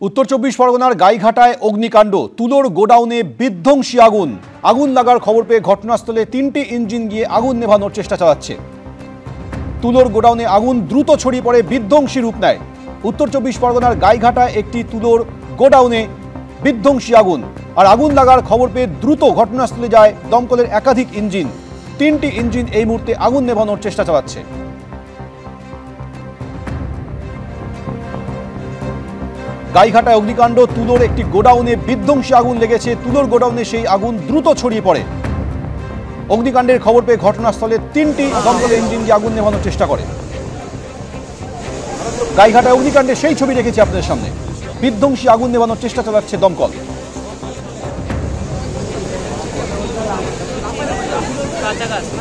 उत्तर 24 परगनार गाईघाटाय अग्निकांड तुलोर गोडाउने विध्वंसी आगुन आगुन लागार खबर पे घटनास्थले 3टी इंजिन गिये आगुन नेभानोर चेष्टा चालाच्छे। तुलोर गोडाउने आगुन द्रुत छड़िये पड़े विध्वंसी रूप नेय। उत्तर 24 परगनार गाईघाटाय एकटी तुलोर गोडाउने विध्वंसी आगुन और आगुन लागार खबर पे द्रुत घटनास्थले जाय दमकलेर एकाधिक इंजिन। 3टी इंजिन এই মুহূর্তে আগুন নেভানোর চেষ্টা চালাচ্ছে। গাইঘাটায় অগ্নিকাণ্ড তুলোর একটি গোডাউনে বিধ্বংসী আগুন লেগেছে। তুলোর গোডাউনে সেই আগুন দ্রুত ছড়িয়ে পড়ে। অগ্নিকাণ্ডের খবর পেয়ে ঘটনাস্থলে 3টি দমকলের ইঞ্জিন দিয়ে আগুন নেভানোর চেষ্টা করে। গাইঘাটায় অগ্নিকাণ্ডে সেই ছবি রেখেছি আপনাদের সামনে। বিধ্বংসী আগুন নেভানোর চেষ্টা চালাচ্ছে দমকল। কাছাকাছি